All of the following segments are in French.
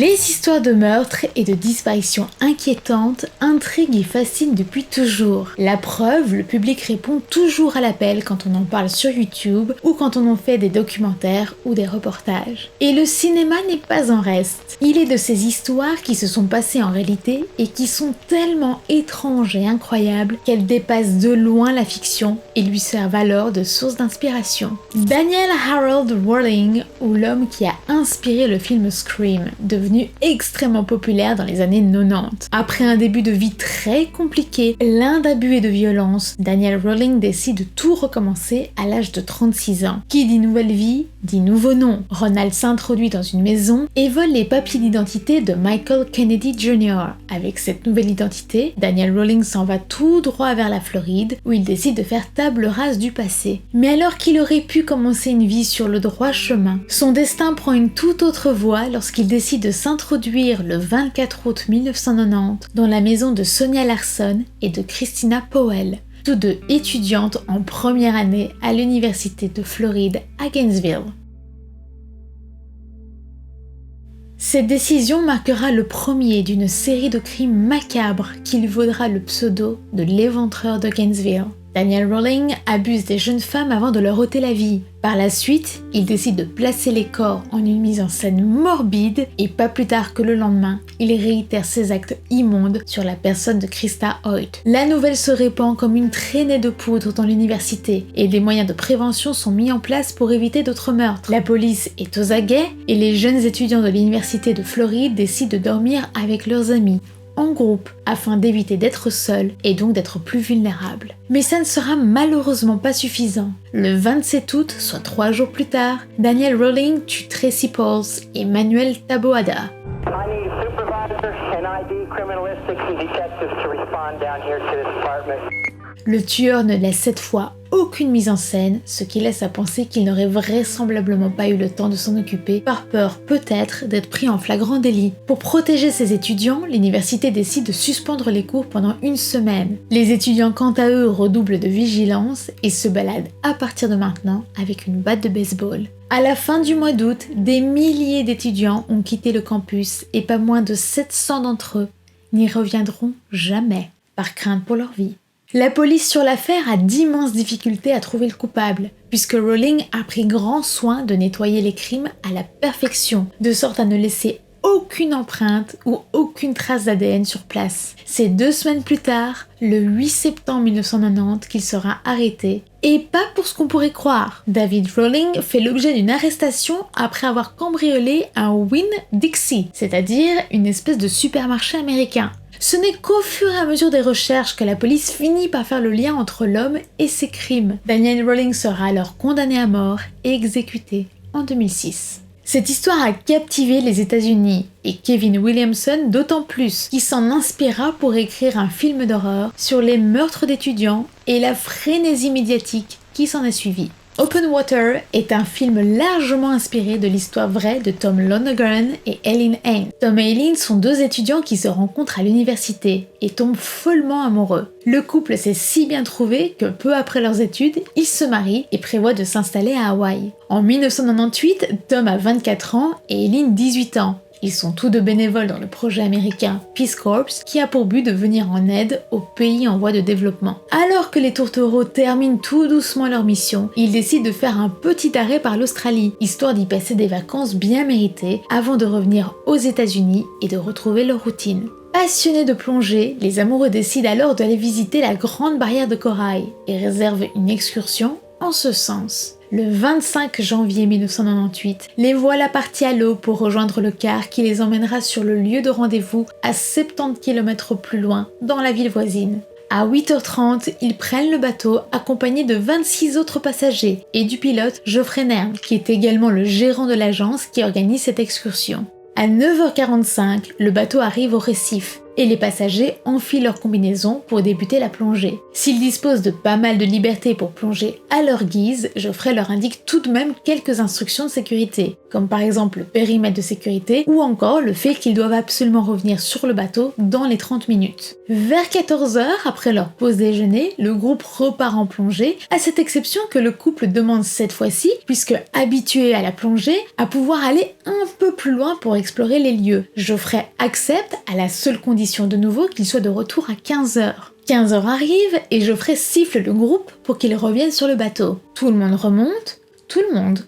Les histoires de meurtres et de disparitions inquiétantes intriguent et fascinent depuis toujours. La preuve, le public répond toujours à l'appel quand on en parle sur YouTube ou quand on en fait des documentaires ou des reportages. Et le cinéma n'est pas en reste. Il est de ces histoires qui se sont passées en réalité et qui sont tellement étranges et incroyables qu'elles dépassent de loin la fiction et lui servent alors de source d'inspiration. Daniel Harold Rawling, ou l'homme qui a inspiré le film Scream, devenu extrêmement populaire dans les années 90. Après un début de vie très compliqué, plein d'abus et de violence, Daniel Rawling décide de tout recommencer à l'âge de 36 ans. Qui dit nouvelle vie, dit nouveau nom. Ronald s'introduit dans une maison et vole les papiers d'identité de Michael Kennedy Jr. Avec cette nouvelle identité, Daniel Rawling s'en va tout droit vers la Floride, où il décide de faire table rase du passé. Mais alors qu'il aurait pu commencer une vie sur le droit chemin, son destin prend une toute autre voie lorsqu'il décide de s'introduire le 24 août 1990 dans la maison de Sonia Larson et de Christina Powell, toutes deux étudiantes en première année à l'université de Floride à Gainesville. Cette décision marquera le premier d'une série de crimes macabres qui lui vaudra le pseudo de l'éventreur de Gainesville. Daniel Rawling abuse des jeunes femmes avant de leur ôter la vie. Par la suite, il décide de placer les corps en une mise en scène morbide et pas plus tard que le lendemain, il réitère ses actes immondes sur la personne de Krista Hoyt. La nouvelle se répand comme une traînée de poudre dans l'université et des moyens de prévention sont mis en place pour éviter d'autres meurtres. La police est aux aguets et les jeunes étudiants de l'université de Floride décident de dormir avec leurs amis, en groupe, afin d'éviter d'être seuls et donc d'être plus vulnérables. Mais ça ne sera malheureusement pas suffisant. Le 27 août, soit 3 jours plus tard, Daniel Rawling tue Tracy Pauls et Manuel Taboada. Le tueur ne laisse cette fois aucune mise en scène, ce qui laisse à penser qu'il n'aurait vraisemblablement pas eu le temps de s'en occuper, par peur peut-être d'être pris en flagrant délit. Pour protéger ses étudiants, l'université décide de suspendre les cours pendant 1 semaine. Les étudiants quant à eux redoublent de vigilance et se baladent à partir de maintenant avec une batte de baseball. À la fin du mois d'août, des milliers d'étudiants ont quitté le campus et pas moins de 700 d'entre eux n'y reviendront jamais, par crainte pour leur vie. La police sur l'affaire a d'immenses difficultés à trouver le coupable, puisque Rawling a pris grand soin de nettoyer les crimes à la perfection, de sorte à ne laisser aucune empreinte ou aucune trace d'ADN sur place. C'est 2 semaines plus tard, le 8 septembre 1990, qu'il sera arrêté, et pas pour ce qu'on pourrait croire. David Rawling fait l'objet d'une arrestation après avoir cambriolé un Winn-Dixie, c'est-à-dire une espèce de supermarché américain. Ce n'est qu'au fur et à mesure des recherches que la police finit par faire le lien entre l'homme et ses crimes. Daniel Rawling sera alors condamné à mort et exécuté en 2006. Cette histoire a captivé les États-Unis et Kevin Williamson d'autant plus, qui s'en inspira pour écrire un film d'horreur sur les meurtres d'étudiants et la frénésie médiatique qui s'en a suivi. Open Water est un film largement inspiré de l'histoire vraie de Tom Lonergan et Eileen Haynes. Tom et Eileen sont 2 étudiants qui se rencontrent à l'université et tombent follement amoureux. Le couple s'est si bien trouvé que peu après leurs études, ils se marient et prévoient de s'installer à Hawaï. En 1998, Tom a 24 ans et Eileen 18 ans. Ils sont tous deux bénévoles dans le projet américain Peace Corps qui a pour but de venir en aide aux pays en voie de développement. Alors que les tourtereaux terminent tout doucement leur mission, ils décident de faire un petit arrêt par l'Australie, histoire d'y passer des vacances bien méritées avant de revenir aux États-Unis et de retrouver leur routine. Passionnés de plongée, les amoureux décident alors d'aller visiter la Grande Barrière de Corail et réservent une excursion en ce sens. Le 25 janvier 1998, les voilà partis à l'eau pour rejoindre le car qui les emmènera sur le lieu de rendez-vous à 70 km plus loin, dans la ville voisine. À 8h30, ils prennent le bateau accompagnés de 26 autres passagers et du pilote Geoffrey Nern, qui est également le gérant de l'agence qui organise cette excursion. À 9h45, le bateau arrive au récif et les passagers enfilent leur combinaison pour débuter la plongée. S'ils disposent de pas mal de liberté pour plonger à leur guise, Geoffrey leur indique tout de même quelques instructions de sécurité, comme par exemple le périmètre de sécurité ou encore le fait qu'ils doivent absolument revenir sur le bateau dans les 30 minutes. Vers 14h, après leur pause déjeuner, le groupe repart en plongée, à cette exception que le couple demande cette fois-ci, puisque habitué à la plongée, à pouvoir aller un peu plus loin pour explorer les lieux. Geoffrey accepte à la seule condition de nouveau qu'il soit de retour à 15h. 15h arrive et Geoffrey siffle le groupe pour qu'ils reviennent sur le bateau. Tout le monde remonte, tout le monde,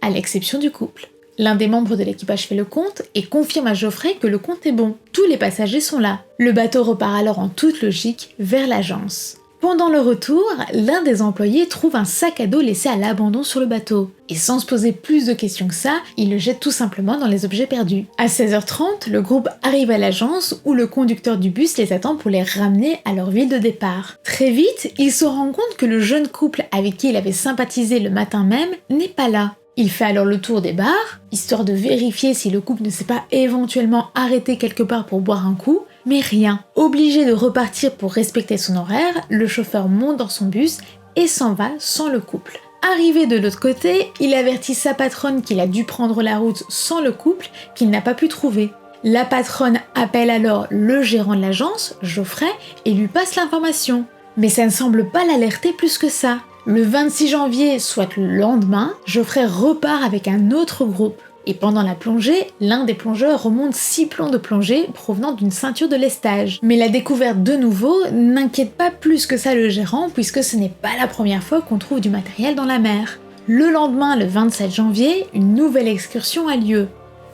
à l'exception du couple. L'un des membres de l'équipage fait le compte et confirme à Geoffrey que le compte est bon. Tous les passagers sont là. Le bateau repart alors en toute logique vers l'agence. Pendant le retour, l'un des employés trouve un sac à dos laissé à l'abandon sur le bateau. Et sans se poser plus de questions que ça, il le jette tout simplement dans les objets perdus. À 16h30, le groupe arrive à l'agence où le conducteur du bus les attend pour les ramener à leur ville de départ. Très vite, il se rend compte que le jeune couple avec qui il avait sympathisé le matin même n'est pas là. Il fait alors le tour des bars, histoire de vérifier si le couple ne s'est pas éventuellement arrêté quelque part pour boire un coup, mais rien. Obligé de repartir pour respecter son horaire, le chauffeur monte dans son bus et s'en va sans le couple. Arrivé de l'autre côté, il avertit sa patronne qu'il a dû prendre la route sans le couple, qu'il n'a pas pu trouver. La patronne appelle alors le gérant de l'agence, Geoffrey, et lui passe l'information. Mais ça ne semble pas l'alerter plus que ça. Le 26 janvier, soit le lendemain, Geoffrey repart avec un autre groupe. Et pendant la plongée, l'un des plongeurs remonte 6 plombs de plongée provenant d'une ceinture de lestage. Mais la découverte de nouveau n'inquiète pas plus que ça le gérant puisque ce n'est pas la première fois qu'on trouve du matériel dans la mer. Le lendemain, le 27 janvier, une nouvelle excursion a lieu.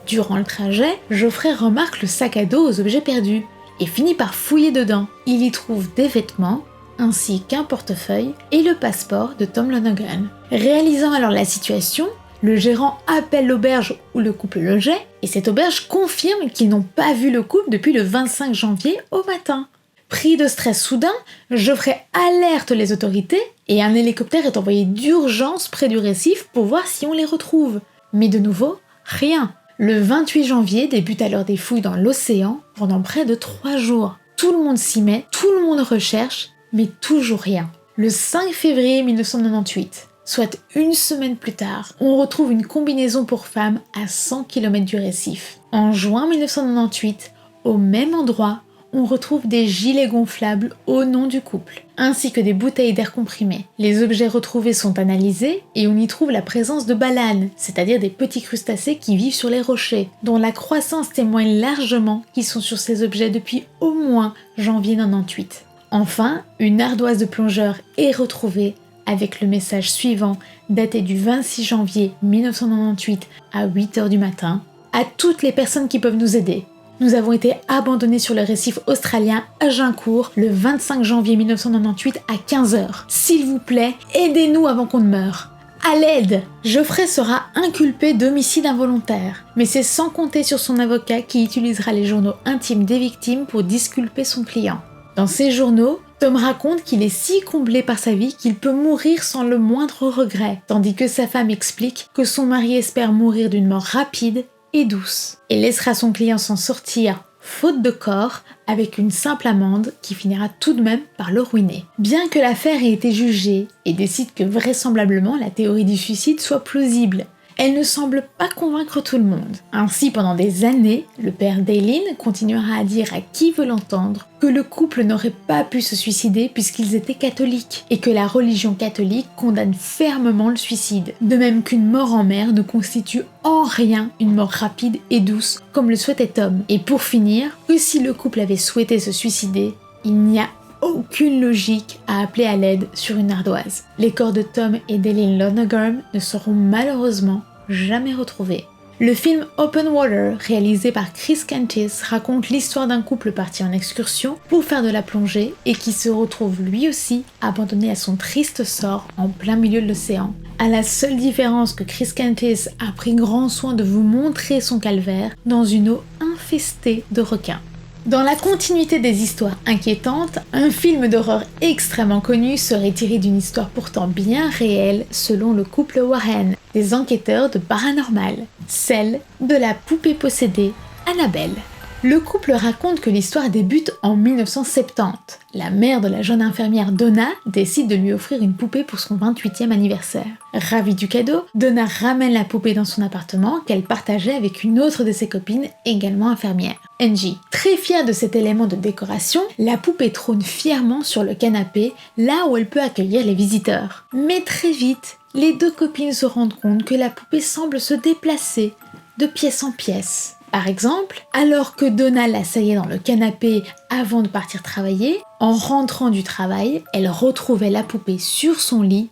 Durant le trajet, Geoffrey remarque le sac à dos aux objets perdus et finit par fouiller dedans. Il y trouve des vêtements, ainsi qu'un portefeuille et le passeport de Tom Lonergan. Réalisant alors la situation, le gérant appelle l'auberge où le couple logeait et cette auberge confirme qu'ils n'ont pas vu le couple depuis le 25 janvier au matin. Pris de stress soudain, Geoffrey alerte les autorités et un hélicoptère est envoyé d'urgence près du récif pour voir si on les retrouve. Mais de nouveau, rien. Le 28 janvier débute alors des fouilles dans l'océan pendant près de 3 jours. Tout le monde s'y met, tout le monde recherche, mais toujours rien. Le 5 février 1998, soit une semaine plus tard, on retrouve une combinaison pour femmes à 100 km du récif. En juin 1998, au même endroit, on retrouve des gilets gonflables au nom du couple, ainsi que des bouteilles d'air comprimé. Les objets retrouvés sont analysés et on y trouve la présence de balanes, c'est-à-dire des petits crustacés qui vivent sur les rochers, dont la croissance témoigne largement qu'ils sont sur ces objets depuis au moins janvier 1998. Enfin, une ardoise de plongeur est retrouvée avec le message suivant, daté du 26 janvier 1998 à 8h du matin. À toutes les personnes qui peuvent nous aider. Nous avons été abandonnés sur le récif australien Agincourt le 25 janvier 1998 à 15h. S'il vous plaît, aidez-nous avant qu'on ne meure. À l'aide! Geoffrey sera inculpé d'homicide involontaire, mais c'est sans compter sur son avocat qui utilisera les journaux intimes des victimes pour disculper son client. Dans ces journaux, Tom raconte qu'il est si comblé par sa vie qu'il peut mourir sans le moindre regret, tandis que sa femme explique que son mari espère mourir d'une mort rapide et douce, et laissera son client s'en sortir, faute de corps, avec une simple amende qui finira tout de même par le ruiner. Bien que l'affaire ait été jugée et décide que vraisemblablement la théorie du suicide soit plausible, elle ne semble pas convaincre tout le monde. Ainsi, pendant des années, le père d'Eileen continuera à dire à qui veut l'entendre que le couple n'aurait pas pu se suicider puisqu'ils étaient catholiques et que la religion catholique condamne fermement le suicide. De même qu'une mort en mer ne constitue en rien une mort rapide et douce comme le souhaitait Tom. Et pour finir, que si le couple avait souhaité se suicider, il n'y a aucune logique à appeler à l'aide sur une ardoise. Les corps de Tom et d'Eileen Lonergan ne seront malheureusement jamais retrouvés. Le film Open Water, réalisé par Chris Cantis, raconte l'histoire d'un couple parti en excursion pour faire de la plongée et qui se retrouve lui aussi abandonné à son triste sort en plein milieu de l'océan. À la seule différence que Chris Cantis a pris grand soin de vous montrer son calvaire dans une eau infestée de requins. Dans la continuité des histoires inquiétantes, un film d'horreur extrêmement connu serait tiré d'une histoire pourtant bien réelle selon le couple Warren, des enquêteurs de paranormal, celle de la poupée possédée Annabelle. Le couple raconte que l'histoire débute en 1970. La mère de la jeune infirmière Donna décide de lui offrir une poupée pour son 28e anniversaire. Ravie du cadeau, Donna ramène la poupée dans son appartement qu'elle partageait avec une autre de ses copines, également infirmière, Angie. Très fière de cet élément de décoration, la poupée trône fièrement sur le canapé, là où elle peut accueillir les visiteurs. Mais très vite, les deux copines se rendent compte que la poupée semble se déplacer de pièce en pièce. Par exemple, alors que Donna l'assaillait dans le canapé avant de partir travailler, en rentrant du travail, elle retrouvait la poupée sur son lit,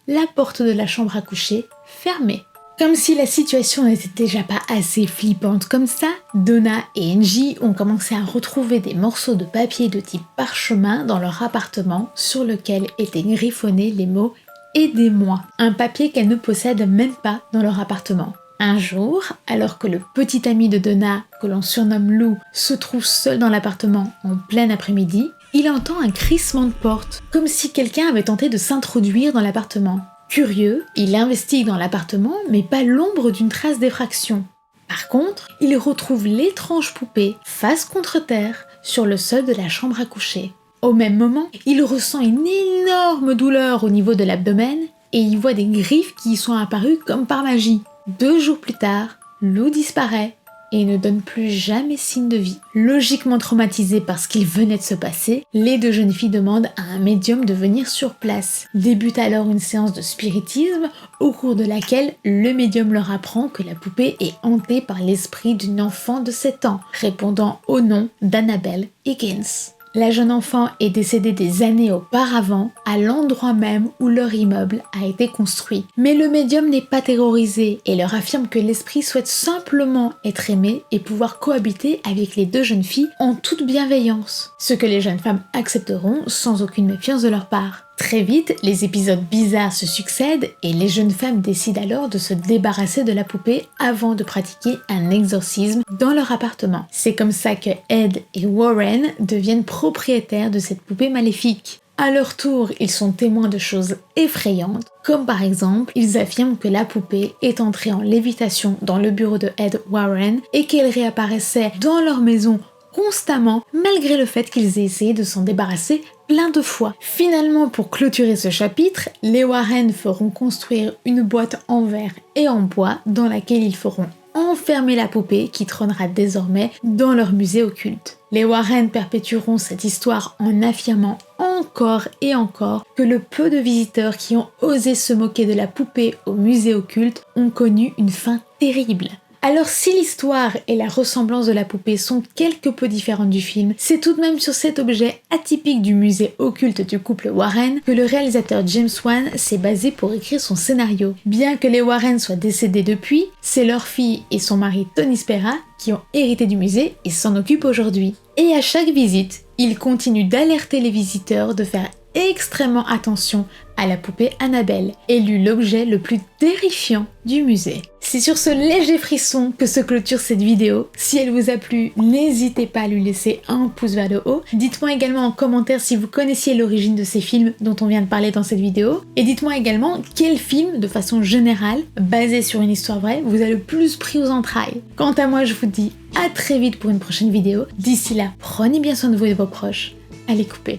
la porte de la chambre à coucher fermée. Comme si la situation n'était déjà pas assez flippante comme ça, Donna et Angie ont commencé à retrouver des morceaux de papier de type parchemin dans leur appartement sur lequel étaient griffonnés les mots « Aidez-moi », un papier qu'elles ne possèdent même pas dans leur appartement. Un jour, alors que le petit ami de Donna, que l'on surnomme Lou, se trouve seul dans l'appartement en plein après-midi, il entend un crissement de porte, comme si quelqu'un avait tenté de s'introduire dans l'appartement. Curieux, il investigue dans l'appartement, mais pas l'ombre d'une trace d'effraction. Par contre, il retrouve l'étrange poupée, face contre terre, sur le sol de la chambre à coucher. Au même moment, il ressent une énorme douleur au niveau de l'abdomen, et il voit des griffes qui y sont apparues comme par magie. 2 jours plus tard, Lou disparaît et ne donne plus jamais signe de vie. Logiquement traumatisées par ce qu'il venait de se passer, les deux jeunes filles demandent à un médium de venir sur place. Débute alors une séance de spiritisme au cours de laquelle le médium leur apprend que la poupée est hantée par l'esprit d'une enfant de 7 ans, répondant au nom d'Annabelle Higgins. La jeune enfant est décédée des années auparavant, à l'endroit même où leur immeuble a été construit. Mais le médium n'est pas terrorisé et leur affirme que l'esprit souhaite simplement être aimé et pouvoir cohabiter avec les deux jeunes filles en toute bienveillance. Ce que les jeunes femmes accepteront sans aucune méfiance de leur part. Très vite, les épisodes bizarres se succèdent et les jeunes femmes décident alors de se débarrasser de la poupée avant de pratiquer un exorcisme dans leur appartement. C'est comme ça que Ed et Warren deviennent propriétaires de cette poupée maléfique. À leur tour, ils sont témoins de choses effrayantes, comme par exemple, ils affirment que la poupée est entrée en lévitation dans le bureau de Ed Warren et qu'elle réapparaissait dans leur maison constamment, malgré le fait qu'ils aient essayé de s'en débarrasser plein de fois. Finalement, pour clôturer ce chapitre, les Warren feront construire une boîte en verre et en bois dans laquelle ils feront enfermer la poupée qui trônera désormais dans leur musée occulte. Les Warren perpétueront cette histoire en affirmant encore et encore que le peu de visiteurs qui ont osé se moquer de la poupée au musée occulte ont connu une fin terrible. Alors si l'histoire et la ressemblance de la poupée sont quelque peu différentes du film, c'est tout de même sur cet objet atypique du musée occulte du couple Warren que le réalisateur James Wan s'est basé pour écrire son scénario. Bien que les Warren soient décédés depuis, c'est leur fille et son mari Tony Spera qui ont hérité du musée et s'en occupent aujourd'hui. Et à chaque visite, ils continuent d'alerter les visiteurs de faire extrêmement attention à la poupée Annabelle, élue l'objet le plus terrifiant du musée. C'est sur ce léger frisson que se clôture cette vidéo. Si elle vous a plu, n'hésitez pas à lui laisser un pouce vers le haut. Dites-moi également en commentaire si vous connaissiez l'origine de ces films dont on vient de parler dans cette vidéo. Et dites-moi également quel film, de façon générale, basé sur une histoire vraie, vous a le plus pris aux entrailles. Quant à moi, je vous dis à très vite pour une prochaine vidéo. D'ici là, prenez bien soin de vous et de vos proches. Allez couper.